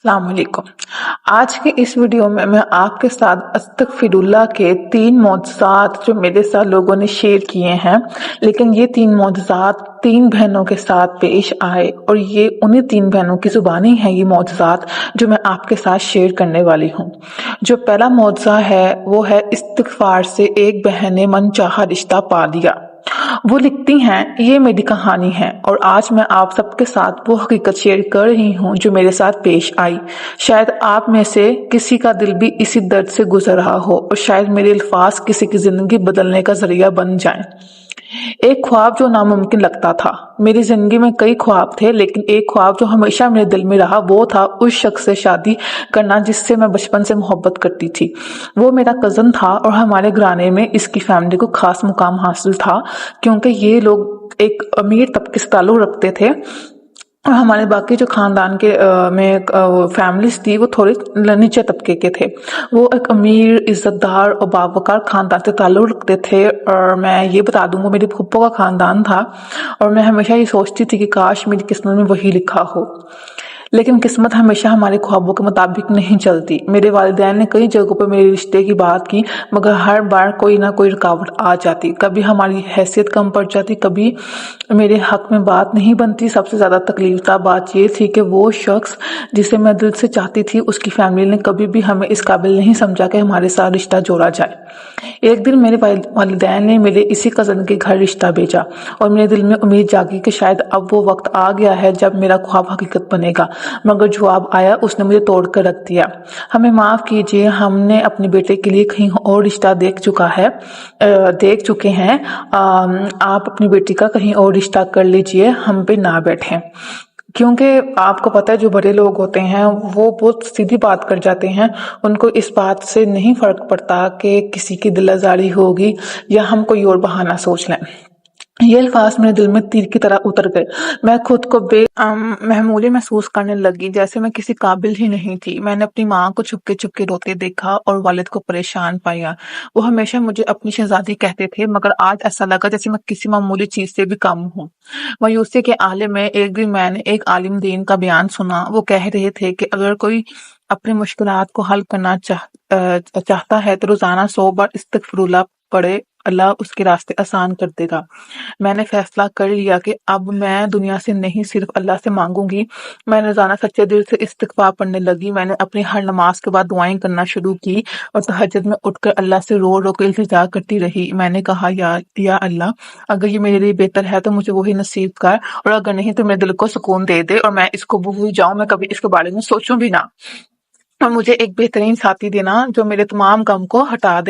السلام علیکم۔ آج کے اس ویڈیو میں آپ کے ساتھ استغفراللہ کے 3 معجزات جو میرے ساتھ لوگوں نے شیئر کیے ہیں، لیکن یہ 3 معجزات 3 بہنوں کے ساتھ پیش آئے اور یہ انہی 3 بہنوں کی زبانی ہیں یہ معجزات جو میں آپ کے ساتھ شیئر کرنے والی ہوں۔ جو پہلا معجزہ ہے وہ ہے استغفار سے ایک بہن نے من چاہا رشتہ پا لیا۔ وہ لکھتی ہیں، یہ میری کہانی ہے اور آج میں آپ سب کے ساتھ وہ حقیقت شیئر کر رہی ہوں جو میرے ساتھ پیش آئی۔ شاید آپ میں سے کسی کا دل بھی اسی درد سے گزر رہا ہو اور شاید میرے الفاظ کسی کی زندگی بدلنے کا ذریعہ بن جائیں۔ ایک خواب جو ناممکن لگتا تھا۔ میری زندگی میں کئی خواب تھے، لیکن ایک خواب جو ہمیشہ میرے دل میں رہا وہ تھا اس شخص سے شادی کرنا جس سے میں بچپن سے محبت کرتی تھی۔ وہ میرا کزن تھا اور ہمارے گھرانے میں اس کی فیملی کو خاص مقام حاصل تھا، کیونکہ یہ لوگ ایک امیر طبقے سے تعلق رکھتے تھے اور ہمارے باقی جو خاندان کے میں فیملیز تھی وہ تھوڑے نیچے طبقے کے تھے۔ وہ ایک امیر، عزت دار اور باوقار خاندان سے تعلق رکھتے تھے، اور میں یہ بتا دوں وہ میری پھپھو کا خاندان تھا اور میں ہمیشہ یہ سوچتی تھی کہ کاش میری قسمت میں وہی لکھا ہو، لیکن قسمت ہمیشہ ہمارے خوابوں کے مطابق نہیں چلتی۔ میرے والدین نے کئی جگہوں پر میرے رشتے کی بات کی، مگر ہر بار کوئی نہ کوئی رکاوٹ آ جاتی۔ کبھی ہماری حیثیت کم پڑ جاتی، کبھی میرے حق میں بات نہیں بنتی۔ سب سے زیادہ تکلیف دہ بات یہ تھی کہ وہ شخص جسے میں دل سے چاہتی تھی اس کی فیملی نے کبھی بھی ہمیں اس قابل نہیں سمجھا کہ ہمارے ساتھ رشتہ جوڑا جائے۔ ایک دن میرے والدین نے میرے اسی کزن کے گھر رشتہ بھیجا اور میرے دل میں امید جاگی کہ شاید اب وہ وقت آ گیا ہے جب میرا خواب حقیقت بنے گا، مگر جواب آیا اس نے مجھے توڑ کر رکھ دیا۔ ہمیں معاف کیجیے، ہم نے اپنے بیٹے کے لیے کہیں اور رشتہ دیکھ چکے ہیں، آپ اپنی بیٹی کا کہیں اور رشتہ کر لیجیے، ہم پہ نہ بیٹھیں۔ کیونکہ آپ کو پتہ ہے جو بڑے لوگ ہوتے ہیں وہ بہت سیدھی بات کر جاتے ہیں، ان کو اس بات سے نہیں فرق پڑتا کہ کسی کی دل آزاری ہوگی یا ہم کوئی اور بہانہ سوچ لیں۔ یہ الفاظ میرے دل میں تیر کی طرح اتر گئے۔ میں خود کو بے محمولی محسوس کرنے لگی، جیسے میں کسی قابل ہی نہیں تھی۔ میں نے اپنی ماں کو چھپ کے روتے دیکھا اور والد کو پریشان پایا۔ وہ ہمیشہ مجھے اپنی شہزادی کہتے تھے، مگر آج ایسا لگا جیسے میں کسی معمولی چیز سے بھی کم ہوں۔ مایوسی کے عالم میں ایک دن میں نے ایک عالم دین کا بیان سنا۔ وہ کہہ رہے تھے کہ اگر کوئی اپنی مشکلات کو حل کرنا چاہتا ہے تو روزانہ 100 بار استغفراللہ پڑھے، اللہ اس کے راستے آسان کر دے گا۔ میں نے فیصلہ کر لیا کہ اب میں دنیا سے نہیں صرف اللہ سے مانگوں گی۔ میں روزانہ سچے دل سے استغفار پڑھنے لگی۔ میں نے اپنی ہر نماز کے بعد دعائیں کرنا شروع کی اور تہجد میں اٹھ کر اللہ سے رو کے التجا کرتی رہی۔ میں نے کہا، یا اللہ، اگر یہ میرے لیے بہتر ہے تو مجھے وہی نصیب کر، اور اگر نہیں تو میرے دل کو سکون دے دے اور میں اس کو بھول جاؤں، میں کبھی اس کے بارے میں سوچوں بھی نہ، اور مجھے ایک بہترین ساتھی دینا جو میرے تمام غم کو مٹا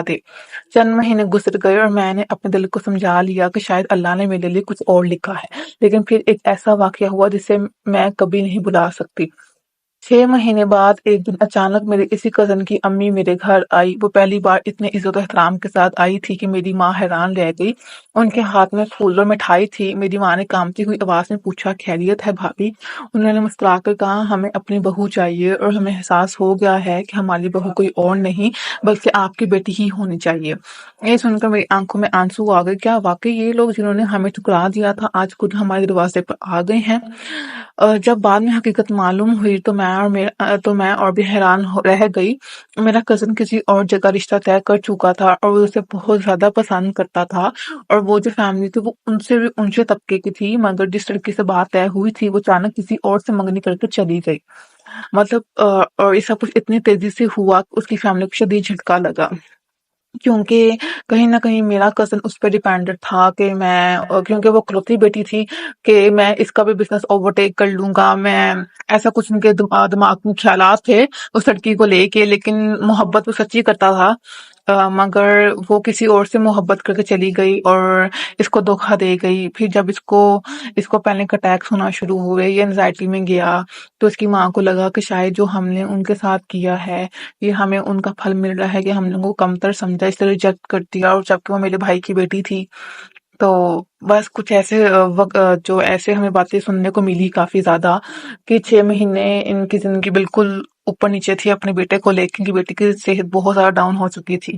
دے۔ چند مہینے گزر گئے اور میں نے اپنے دل کو سمجھا لیا کہ شاید اللہ نے میرے لیے کچھ اور لکھا ہے، لیکن پھر ایک ایسا واقعہ ہوا جسے میں کبھی نہیں بھلا سکتی۔ 6 مہینے بعد ایک دن اچانک میرے اسی کزن کی امی میرے گھر آئی۔ وہ پہلی بار اتنے عزت و احترام کے ساتھ آئی تھی کہ میری ماں حیران رہ گئی۔ ان کے ہاتھ میں پھول اور مٹھائی تھی۔ میری ماں نے کانپتی ہوئی آواز میں پوچھا، خیریت ہے بھابھی؟ انہوں نے مسکرا کر کہا، ہمیں اپنی بہو چاہیے اور ہمیں احساس ہو گیا ہے کہ ہماری بہو کوئی اور نہیں بلکہ آپ کی بیٹی ہی ہونی چاہیے۔ یہ سن کر میری آنکھوں میں آنسو آ گئے۔ کیا واقعی یہ لوگ جنہوں نے ہمیں ٹھکرا دیا تھا آج خود ہمارے دروازے پر آ گئے ہیں؟ جب بعد میں حقیقت معلوم ہوئی تو میں اور بھی حیران رہ گئی۔ میرا کزن کسی اور جگہ رشتہ طے کر چکا تھا اور وہ اسے بہت زیادہ پسند کرتا تھا، اور وہ جو فیملی تھی وہ ان سے بھی اونچے طبقے کی تھی، مگر جس لڑکی سے بات طے ہوئی تھی وہ اچانک کسی اور سے منگنی کر کے چلی گئی۔ اور یہ سب کچھ اتنی تیزی سے ہوا کہ اس کی فیملی کو شدید جھٹکا لگا، کیونکہ کہیں نہ کہیں میرا کزن اس پہ ڈیپینڈنٹ تھا کہ کیونکہ وہ کلوتی بیٹی تھی کہ میں اس کا بھی بزنس اوورٹیک کر لوں گا۔ میں ایسا کچھ ان کے دماغ میں خیالات تھے اس لڑکی کو لے کے، لیکن محبت وہ سچی کرتا تھا، مگر وہ کسی اور سے محبت کر کے چلی گئی اور اس کو دھوکہ دے گئی۔ پھر جب اس کو پینک اٹیکس ہونا شروع ہوئے، یہ انزائٹی میں گیا، تو اس کی ماں کو لگا کہ شاید جو ہم نے ان کے ساتھ کیا ہے یہ ہمیں ان کا پھل مل رہا ہے کہ ہم لوگوں کو کمتر سمجھا، اس سے ریجیکٹ کر دیا، اور جبکہ وہ میرے بھائی کی بیٹی تھی۔ تو بس کچھ ایسے جو ایسے ہمیں باتیں سننے کو ملی کافی زیادہ، کہ 6 مہینے ان کی زندگی بالکل اوپر نیچے تھی اپنے بیٹے کو لے کے، کہ بیٹی کی صحت بہت زیادہ ڈاؤن ہو چکی تھی۔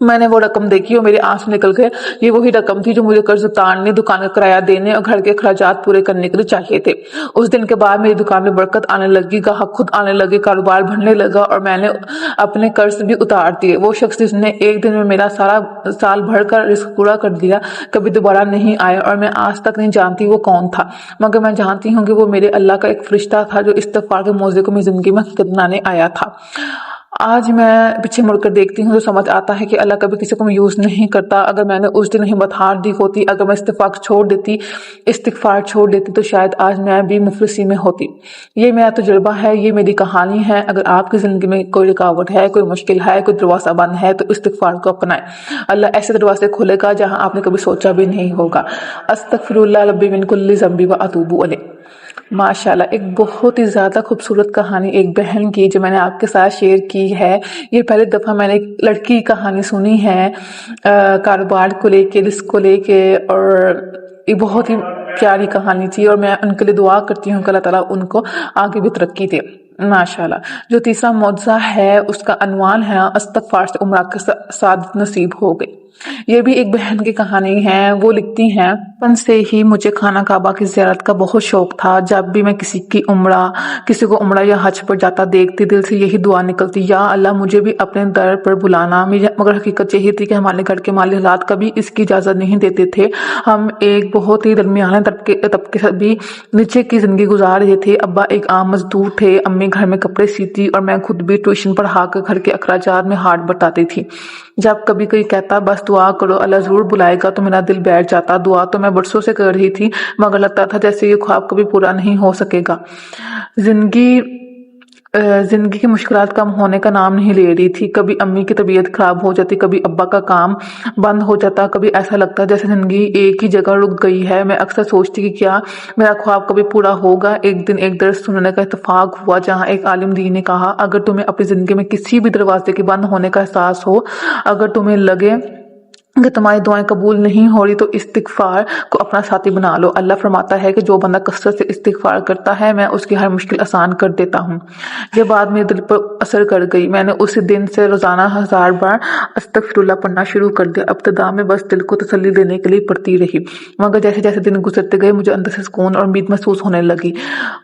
میں نے وہ رقم دیکھی اور میرے آنسو نکل گئے۔ یہ وہی رقم تھی جو مجھے قرض اتارنے، دکان کا کرایہ دینے اور گھر کے اخراجات پورے کرنے کے لیے چاہیے تھے۔ اس دن کے بعد میری دکان میں برکت آنے لگی، گاہک خود آنے لگے، کاروبار بڑھنے لگا اور میں نے اپنے قرض بھی اتار دیے۔ وہ شخص جس نے ایک دن میں میرا سارا سال بھر کا رزق پورا کر دیا کبھی دوبارہ نہیں آیا، اور میں آج تک نہیں جانتی وہ کون تھا، مگر میں جانتی ہوں کہ وہ میرے اللہ کا ایک فرشتہ تھا جو استغفار کے موضوع کو میری زندگی میں حقیقت بنانے آیا تھا۔ آج میں پیچھے مڑ کر دیکھتی ہوں تو سمجھ آتا ہے کہ اللہ کبھی کسی کو میوز نہیں کرتا۔ اگر میں نے اس دن ہمت ہار دی ہوتی، اگر میں استغفار چھوڑ دیتی تو شاید آج میں بھی مفلسی میں ہوتی۔ یہ میرا تجربہ ہے، یہ میری کہانی ہے۔ اگر آپ کی زندگی میں کوئی رکاوٹ ہے، کوئی مشکل ہے، کوئی دروازہ بند ہے تو استغفار کو اپنائیں۔ اللہ ایسے دروازے کھولے گا جہاں آپ نے کبھی سوچا بھی نہیں ہوگا۔ استغفر اللہ ربی من کل ذنب و اتوب الیہ۔ ماشاءاللہ، ایک بہت ہی زیادہ خوبصورت کہانی ایک بہن کی جو میں نے آپ کے ساتھ شیئر کی ہے۔ یہ پہلی دفعہ میں نے ایک لڑکی کی کہانی سنی ہے، کاروبار کو لے کے، رزق کو لے کے، اور یہ بہت ہی پیاری کہانی تھی، اور میں ان کے لیے دعا کرتی ہوں کہ اللہ تعالیٰ ان کو آگے بھی ترقی دے۔ ماشاءاللہ۔ جو تیسرا معجزہ ہے اس کا عنوان ہے استغفار سے عمرہ کی سعادت نصیب ہو گئی۔ یہ بھی ایک بہن کی کہانی ہے۔ وہ لکھتی ہیں، بچپن سے ہی مجھے خانہ کعبہ کی زیارت کا بہت شوق تھا۔ جب بھی میں کسی کو عمرہ یا حج پر جاتا دیکھتی، دل سے یہی دعا نکلتی، یا اللہ مجھے بھی اپنے در پر بلانا۔ مگر حقیقت یہی تھی کہ ہمارے گھر کے مالی حالات کبھی اس کی اجازت نہیں دیتے تھے۔ ہم ایک بہت ہی درمیانے طبقے سے بھی نیچے کی زندگی گزار رہے تھے۔ ابا ایک عام مزدور تھے، امی گھر میں کپڑے سیتی، اور میں خود بھی ٹیوشن پڑھا کر گھر کے اخراجات میں ہاتھ بٹاتی تھی۔ جب کبھی کوئی کہتا بس دعا کرو اللہ ضرور بلائے گا تو میرا دل بیٹھ جاتا۔ دعا تو میں برسوں سے کر رہی تھی، مگر لگتا تھا جیسے یہ خواب کبھی پورا نہیں ہو سکے گا۔ زندگی کی مشکلات کم ہونے کا نام نہیں لے رہی تھی۔ کبھی امی کی طبیعت خراب ہو جاتی، کبھی ابا کا کام بند ہو جاتا، کبھی ایسا لگتا جیسے زندگی ایک ہی جگہ رک گئی ہے۔ میں اکثر سوچتی کہ کیا میرا خواب کبھی پورا ہوگا۔ ایک دن ایک درس سننے کا اتفاق ہوا جہاں ایک عالم دین نے کہا، اگر تمہیں اپنی زندگی میں کسی بھی دروازے کے بند ہونے کا احساس ہو، اگر تمہیں لگے کہ تمہاری دعائیں قبول نہیں ہو رہی تو استغفار کو اپنا ساتھی بنا لو۔ اللہ فرماتا ہے کہ جو بندہ کثرت سے استغفار کرتا ہے میں اس کی ہر مشکل آسان کر دیتا ہوں۔ یہ بات میرے دل پر اثر کر گئی۔ میں نے اسی دن سے روزانہ 1000 بار استغفر اللہ پڑھنا شروع کر دیا۔ ابتدا میں بس دل کو تسلی دینے کے لیے پڑھتی رہی، مگر جیسے جیسے دن گزرتے گئے مجھے اندر سے سکون اور امید محسوس ہونے لگی۔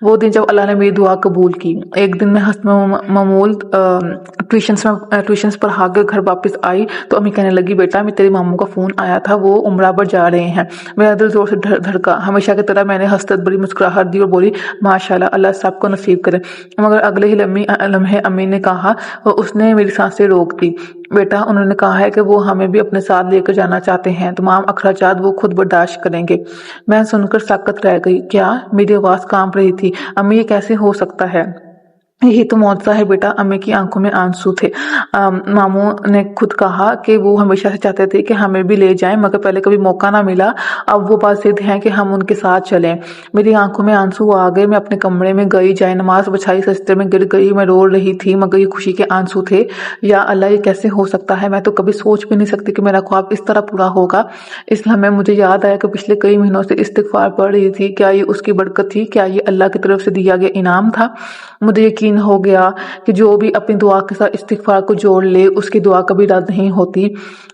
وہ دن جب اللہ نے میری دعا قبول کی۔ ایک دن میں ہست معمول ٹیوشنز پڑھا کے گھر واپس آئی تو امی کہنے لگی، بیٹا میں تیری ماموں کا فون آیا تھا، وہ عمرہ پر جا رہے ہیں۔ میرا دل زور سے دھڑکا۔ ہمیشہ کی طرح میں نے ہنستے بڑی مسکراہٹ دی اور بولی، ماشاءاللہ، اللہ سب کو نصیب کرے۔ مگر اگلے ہی لمحے امی نے کہا، اس نے میری سانسیں روک دی، بیٹا انہوں نے کہا ہے کہ وہ ہمیں بھی اپنے ساتھ لے کر جانا چاہتے ہیں، تمام اخراجات وہ خود برداشت کریں گے۔ میں سن کر ساکت رہ گئی۔ کیا؟ میری آواز کانپ رہی تھی۔ امی یہ کیسے ہو سکتا ہے؟ یہی تو معجزہ ہے بیٹا۔ امی کی آنکھوں میں آنسو تھے۔ ماموں نے خود کہا کہ وہ ہمیشہ سے چاہتے تھے کہ ہمیں بھی لے جائیں، مگر پہلے کبھی موقع نہ ملا، اب وہ بات ضد ہے کہ ہم ان کے ساتھ چلیں۔ میری آنکھوں میں آنسو آ گئے۔ میں اپنے کمرے میں گئی، جائے نماز بچھائی، سجدے میں گر گئی۔ میں رو رہی تھی مگر یہ خوشی کے آنسو تھے۔ یا اللہ یہ کیسے ہو سکتا ہے؟ میں تو کبھی سوچ بھی نہیں سکتی کہ میرا خواب اس طرح پورا ہوگا۔ اس لمحے مجھے یاد آیا کہ پچھلے کئی مہینوں سے استغفار پڑھ رہی تھی۔ کیا یہ اس کی برکت تھی؟ کیا یہ اللہ کی طرف سے دیا گیا انعام تھا؟ مجھے یقین ہو گیا کہ جو بھی اپنی دعا کے ساتھ استغفار کو جوڑ لے اس کی دعا کبھی رد نہیں ہوتی۔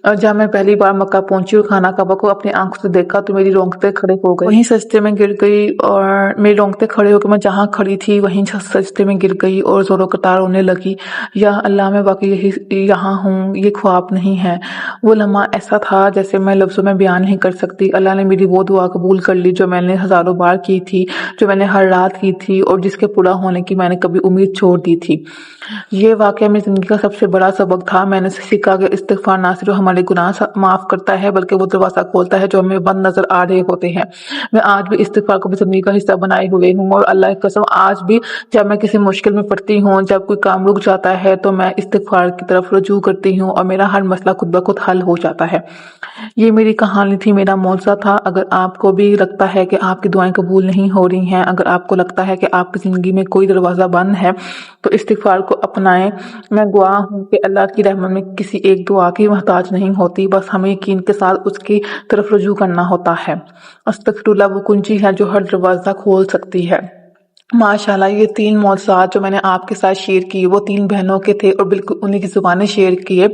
اور جب میں پہلی بار مکہ پہنچی اور خانہ کعبہ کو اپنی آنکھوں سے دیکھا تو میری رونگٹیں کھڑے ہو گئی۔ وہیں سجدے میں گر گئی اور میری رونگٹیں کھڑے ہو کے میں جہاں کھڑی تھی وہیں سجدے میں گر گئی اور زوروں کا تار رونے لگی۔ یا اللہ، میں واقعی یہاں ہوں، یہ خواب نہیں ہے۔ وہ لمحہ ایسا تھا جیسے میں لفظوں میں بیان نہیں کر سکتی۔ اللہ نے میری وہ دعا قبول کر لی جو میں نے ہزاروں بار کی تھی، جو میں نے ہر رات کی تھی اور جس کے پورا ہونے کی میں نے کبھی امید چھوڑ دی تھی۔ یہ واقعہ میری زندگی کا سب سے بڑا سبق تھا۔ میں نے سیکھا کہ استغفار نہ صرف ہمارے گناہ معاف کرتا ہے بلکہ وہ دروازہ کھولتا ہے جو ہمیں بند نظر آ رہے ہوتے ہیں۔ میں آج بھی استغفار کو زندگی کا حصہ بنائے ہوئے ہوں اور اللہ کی قسم آج بھی جب میں کسی مشکل میں پڑتی ہوں، جب کوئی کام رک جاتا ہے تو میں استغفار کی طرف رجوع کرتی ہوں اور میرا ہر مسئلہ خود بخود حل ہو جاتا ہے۔ یہ میری کہانی تھی، میرا معجزہ تھا۔ اگر آپ کو بھی لگتا ہے کہ آپ کی دعائیں قبول نہیں ہو رہی ہیں، اگر آپ کو لگتا ہے کہ آپ کی زندگی میں کوئی دروازہ بند ہے تو استغفار کو اپنائیں۔ میں گواہ ہوں کہ اللہ کی رحمت میں کسی ایک دعا کی محتاج نہیں ہوتی، بس ہمیں یقین کے ساتھ اس کی طرف رجوع کرنا ہوتا ہے۔ استغفر اللہ وہ کنجی ہے جو ہر دروازہ کھول سکتی ہے۔ ماشاءاللہ، یہ 3 معجزات جو میں نے آپ کے ساتھ شیئر کیے وہ 3 بہنوں کے تھے اور بالکل انہی کی زبانیں شیئر کیے۔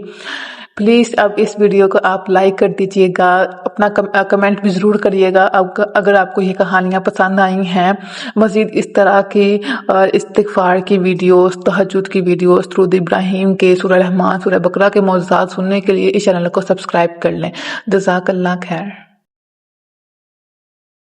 پلیز اب اس ویڈیو کو آپ لائک کر دیجئے گا، اپنا کمنٹ بھی ضرور کریے گا اگر آپ کو یہ کہانیاں پسند آئی ہیں۔ مزید اس طرح کی استغفار کی ویڈیوز، تہجد کی ویڈیوز، درود ابراہیم کے، سورہ رحمان، سورہ بقرہ کے موضوعات سننے کے لیے اس چینل کو سبسکرائب کر لیں۔ جزاک اللہ خیر۔